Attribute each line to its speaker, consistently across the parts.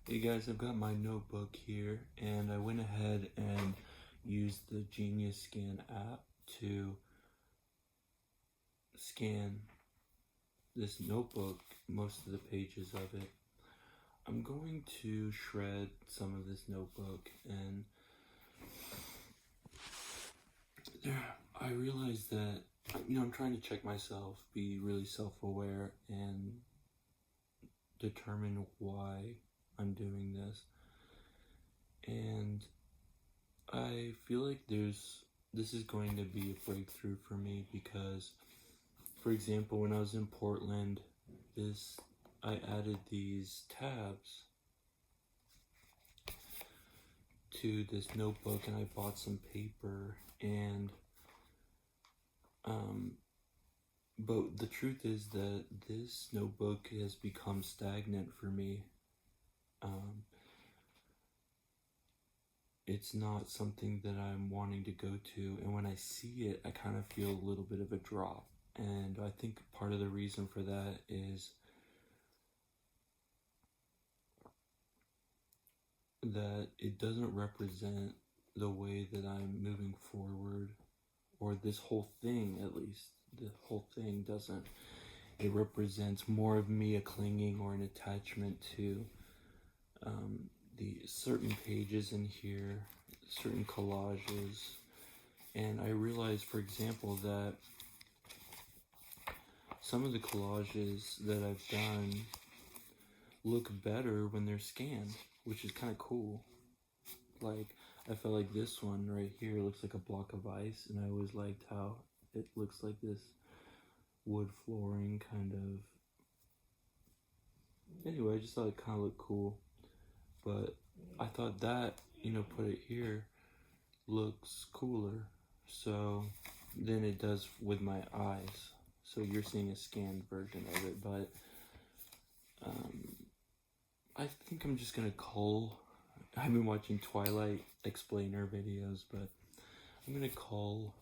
Speaker 1: Hey guys, I've got my notebook here and I went ahead and used the Genius Scan app to scan this notebook, most of the pages of it. I'm going to shred some of this notebook, and I realized that, I'm trying to check myself, be really self-aware, and determine why I'm doing this. And I feel like this is going to be a breakthrough for me because, for example, when I was in Portland, I added these tabs to this notebook, and I bought some paper, and but the truth is that this notebook has become stagnant for me. It's not something that I'm wanting to go to, and when I see it, I kind of feel a little bit of a drop. And I think part of the reason for that is that it doesn't represent the way that I'm moving forward, or this whole thing, at least. The whole thing doesn't. It represents more of me, a clinging or an attachment to the certain pages in here, certain collages. And I realized, for example, that some of the collages that I've done look better when they're scanned, which is kind of cool. Like, I felt like this one right here looks like a block of ice, and I always liked how it looks like this wood flooring kind of. Anyway, I just thought it kind of looked cool, but I thought that, put it here looks cooler, so then it does with my eyes. So you're seeing a scanned version of it, but I think I'm just gonna cull. I've been watching Twilight explainer videos, but I'm gonna cull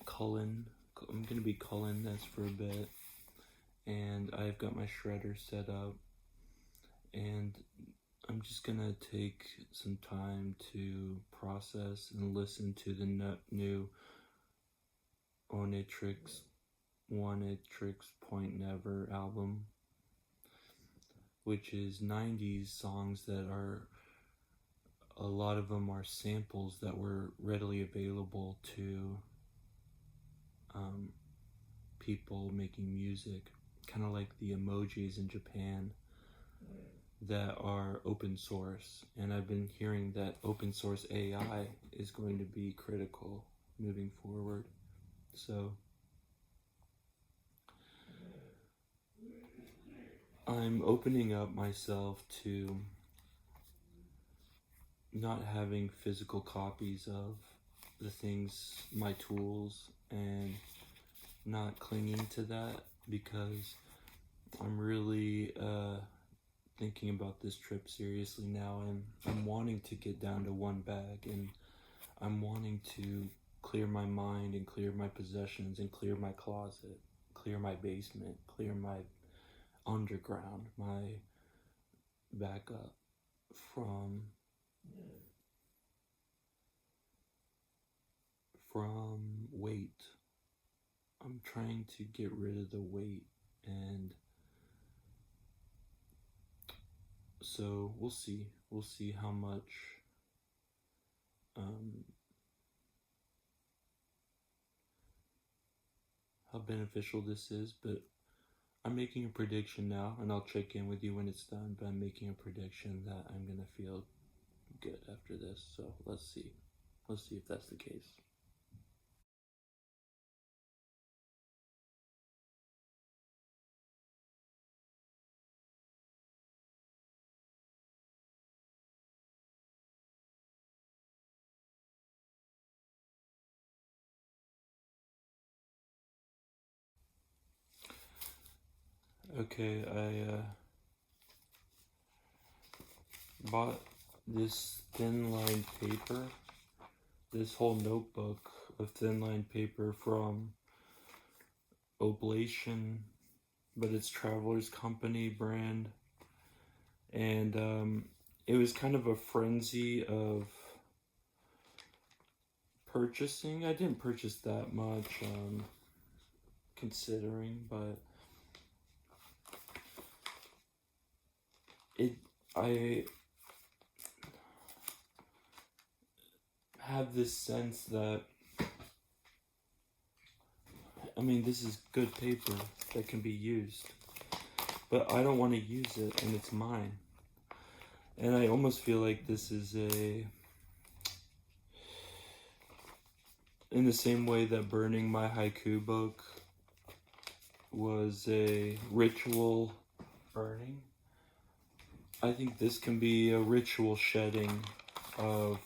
Speaker 1: Cullen. I'm gonna be culling this for a bit, and I've got my shredder set up, and I'm just gonna take some time to process and listen to the new Onetrix Point Never album, which is 90s songs that are, a lot of them are samples that were readily available to people making music, kind of like the emojis in Japan that are open source. And I've been hearing that open source AI is going to be critical moving forward. So I'm opening up myself to not having physical copies of the things, my tools, and not clinging to that, because I'm really thinking about this trip seriously now, and I'm wanting to get down to one bag, and I'm wanting to clear my mind and clear my possessions and clear my closet, clear my basement, clear my underground, my backup from weight. I'm trying to get rid of the weight, and so we'll see how much how beneficial this is. But I'm making a prediction now, and I'll check in with you when it's done, but I'm making a prediction that I'm gonna feel good after this. So let's see if that's the case. Okay, I bought this thin line paper, this whole notebook of thin line paper from Oblation, but it's Traveler's Company brand. And it was kind of a frenzy of purchasing. I didn't purchase that much, considering, but I have this sense that, I mean, this is good paper that can be used, but I don't want to use it, and it's mine. And I almost feel like this is in the same way that burning my haiku book was a ritual burning, I think this can be a ritual shedding of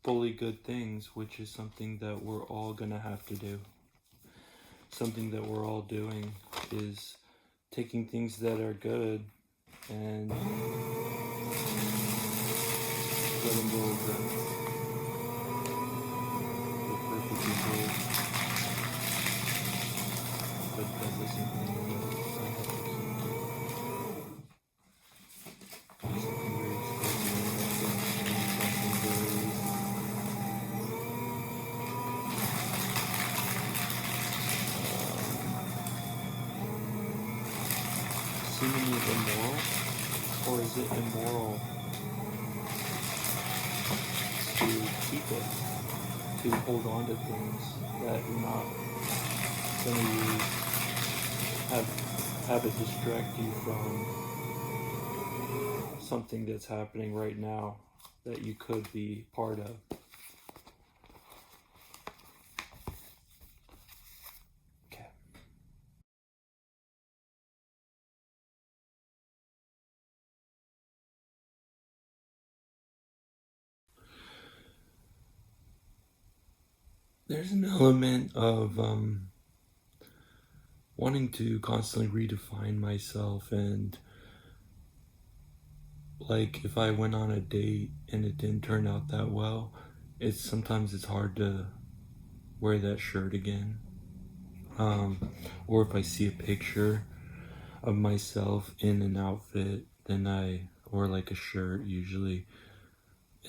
Speaker 1: fully good things, which is something that we're all gonna have to do. Something that we're all doing is taking things that are good and letting go of them. They're perfectly good, but that doesn't mean that I have to keep it. Something very extraordinary about that, something very seemingly immoral, or is it immoral to keep it, to hold on to things that you're not going to use, have it distract you from something that's happening right now that you could be part of? Okay. There's an element of wanting to constantly redefine myself, and like if I went on a date and it didn't turn out that well, sometimes it's hard to wear that shirt again. Or if I see a picture of myself in an outfit, or like a shirt usually,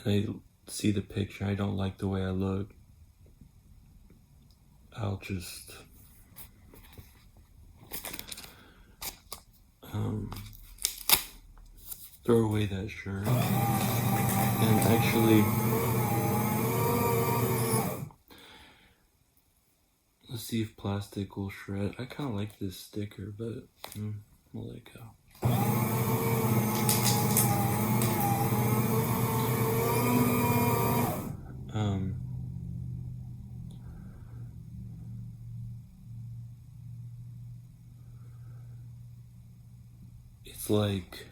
Speaker 1: and I see the picture, I don't like the way I look, I'll just throw away that shirt. And actually, let's see if plastic will shred. I kind of like this sticker, but we'll let it go. It's like,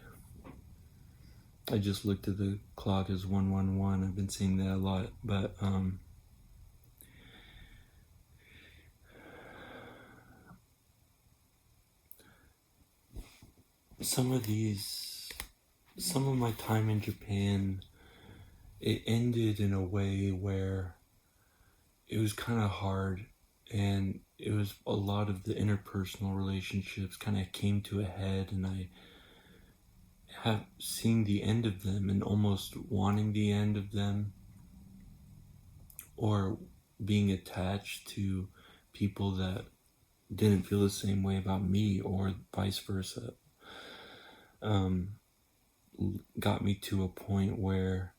Speaker 1: I just looked at the clock as 111. I've been saying that a lot, but some of my time in Japan, it ended in a way where it was kind of hard, and it was a lot of the interpersonal relationships kind of came to a head, and I have seen the end of them and almost wanting the end of them, or being attached to people that didn't feel the same way about me, or vice versa, got me to a point where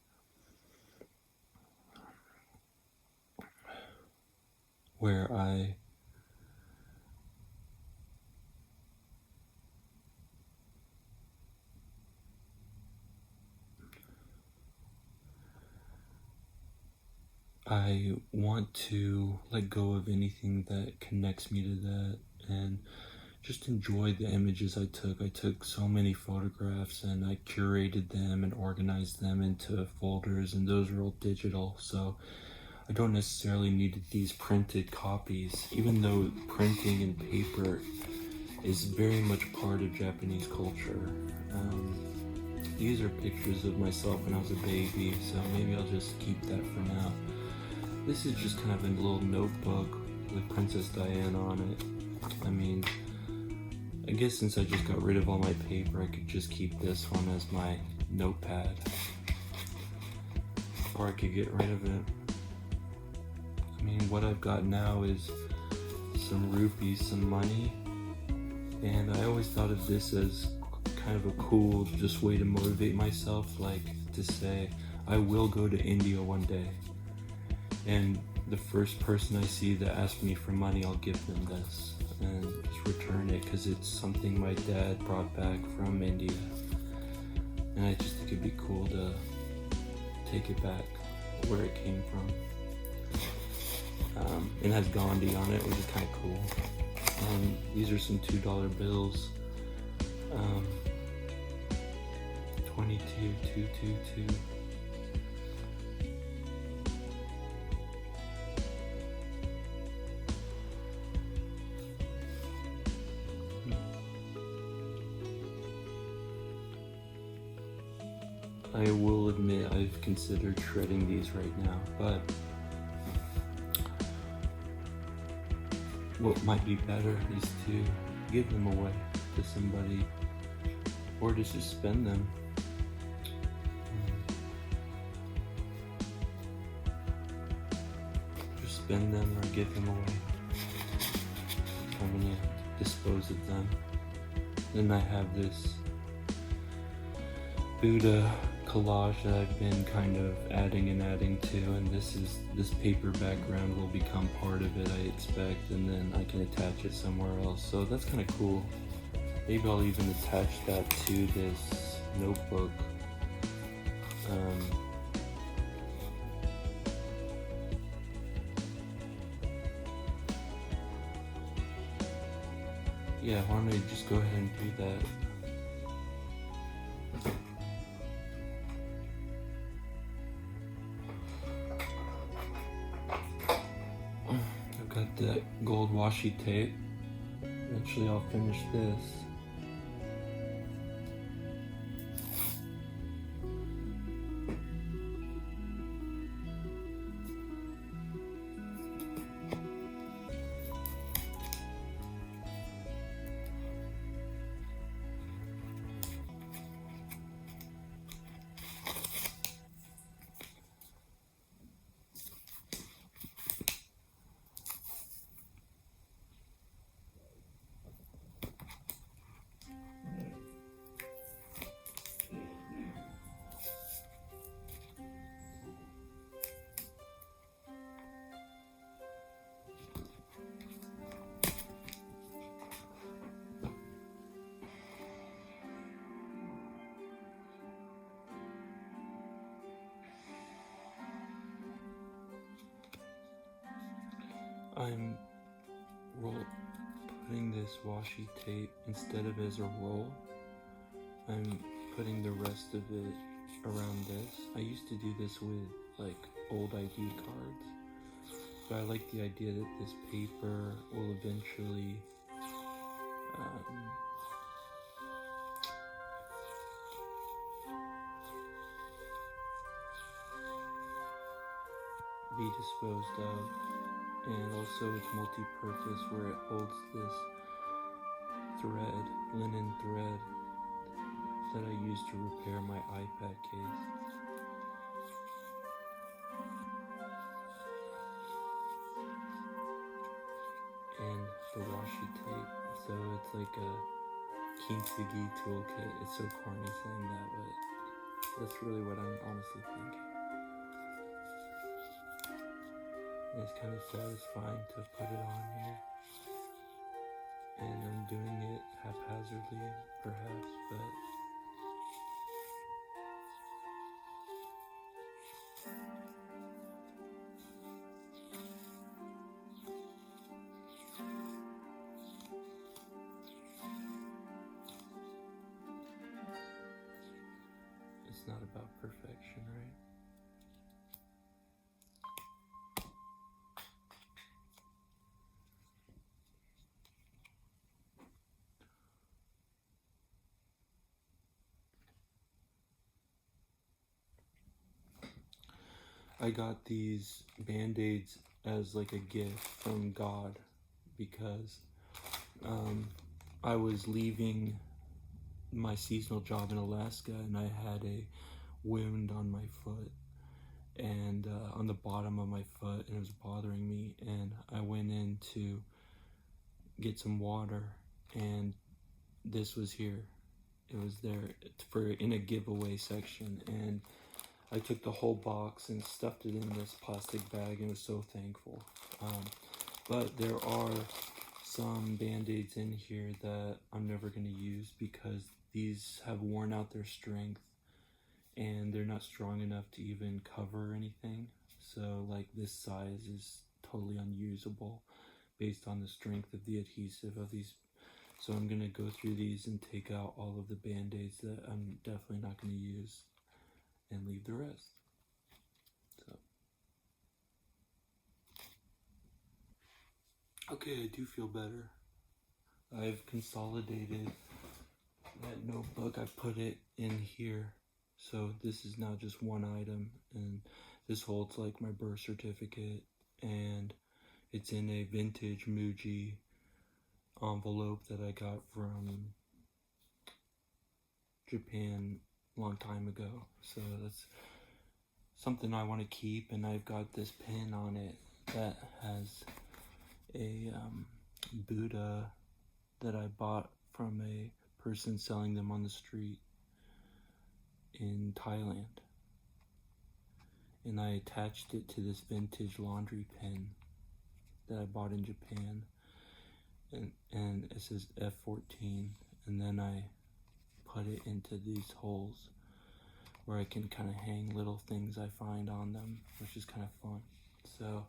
Speaker 1: I want to let go of anything that connects me to that, and just enjoy the images I took. I took so many photographs, and I curated them and organized them into folders, and those are all digital, so I don't necessarily need these printed copies, even though printing and paper is very much part of Japanese culture. These are pictures of myself when I was a baby, so maybe I'll just keep that for now. This is just kind of a little notebook with Princess Diana on it. I mean, I guess since I just got rid of all my paper, I could just keep this one as my notepad. Or I could get rid of it. I mean, what I've got now is some rupees, some money. And I always thought of this as kind of a cool just way to motivate myself, like to say, I will go to India one day. And the first person I see that asks me for money, I'll give them this and just return it because it's something my dad brought back from India. And I just think it'd be cool to take it back where it came from. It has Gandhi on it, which is kind of cool. These are some $2 bills. 22,222. I will admit I've considered shredding these right now, but what might be better is to give them away to somebody or to just spend them. Just spend them or give them away. I'm gonna dispose of them. Then I have this Buddha collage that I've been kind of adding to, and this paper background will become part of it, I expect, and then I can attach it somewhere else. So that's kind of cool. Maybe I'll even attach that to this notebook. Yeah, why don't I just go ahead and do that? I've got that gold washi tape. Eventually I'll finish this. I'm putting this washi tape, instead of as a roll, I'm putting the rest of it around this. I used to do this with like old ID cards, but I like the idea that this paper will eventually be disposed of. And also it's multi-purpose where it holds this thread, linen thread, that I use to repair my iPad case. And the washi tape, so it's like a kintsugi toolkit. It's so corny saying that, but that's really what I'm honestly thinking. It's kind of satisfying to put it on here, and I'm doing it haphazardly, perhaps, but it's not about perfection, right? I got these Band-Aids as like a gift from God because I was leaving my seasonal job in Alaska, and I had a wound on my foot, and on the bottom of my foot, and it was bothering me, and I went in to get some water, and this was here. It was there for in a giveaway section, and I took the whole box and stuffed it in this plastic bag and was so thankful. But there are some band-aids in here that I'm never going to use because these have worn out their strength and they're not strong enough to even cover anything. So like this size is totally unusable based on the strength of the adhesive of these. So I'm going to go through these and take out all of the band-aids that I'm definitely not going to use and leave the rest. So, okay, I do feel better. I've consolidated that notebook. I put it in here. So this is now just one item, and this holds like my birth certificate, and it's in a vintage Muji envelope that I got from Japan a long time ago. So that's something I want to keep, and I've got this pin on it that has a Buddha that I bought from a person selling them on the street in Thailand, and I attached it to this vintage laundry pin that I bought in Japan, and it says F14, and then I put it into these holes where I can kind of hang little things I find on them, which is kind of fun. So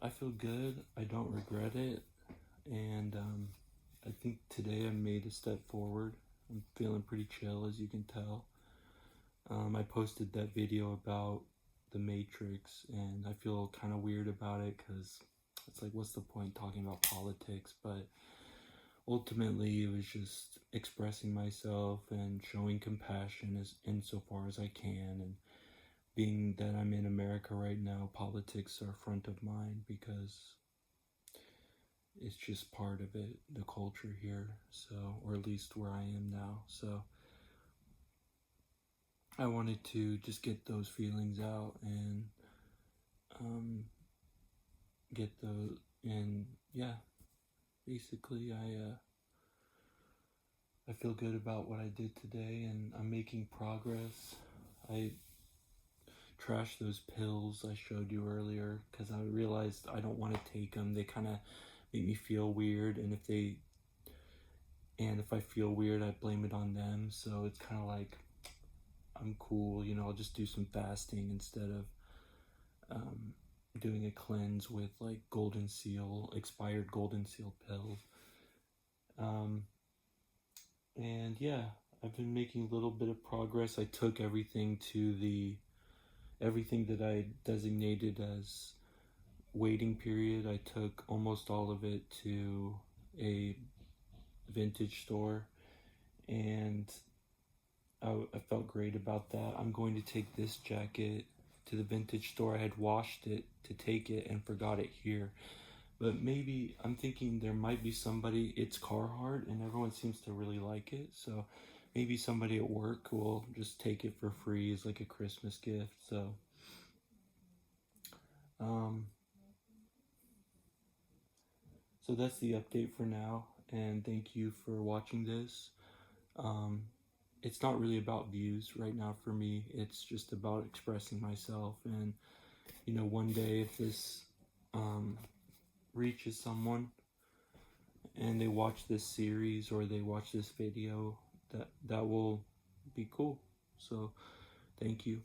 Speaker 1: I feel good. I don't regret it, and I think today I made a step forward. I'm feeling pretty chill, as you can tell. I posted that video about the Matrix, and I feel kind of weird about it because it's like, what's the point talking about politics? But ultimately, it was just expressing myself and showing compassion as insofar as I can, and being that I'm in America right now, politics are front of mind because it's just part of it, the culture here, so, or at least where I am now. So I wanted to just get those feelings out and get the, and yeah, basically I feel good about what I did today, and I'm making progress. I trashed those pills I showed you earlier because I realized I don't want to take them. They kind of make me feel weird, and if I feel weird, I blame it on them. So it's kind of like, I'm cool, you know, I'll just do some fasting instead of doing a cleanse with like expired Golden Seal pills. And yeah, I've been making a little bit of progress. I took everything that I designated as waiting period. I took almost all of it to a vintage store, and I felt great about that. I'm going to take this jacket to the vintage store. I had washed it to take it and forgot it here. But maybe, I'm thinking there might be somebody, it's Carhartt, and everyone seems to really like it. So maybe somebody at work will just take it for free as like a Christmas gift. So, so that's the update for now. And thank you for watching this. It's not really about views right now for me. It's just about expressing myself. And, you know, one day if this reaches someone and they watch this series or they watch this video, that will be cool. So thank you.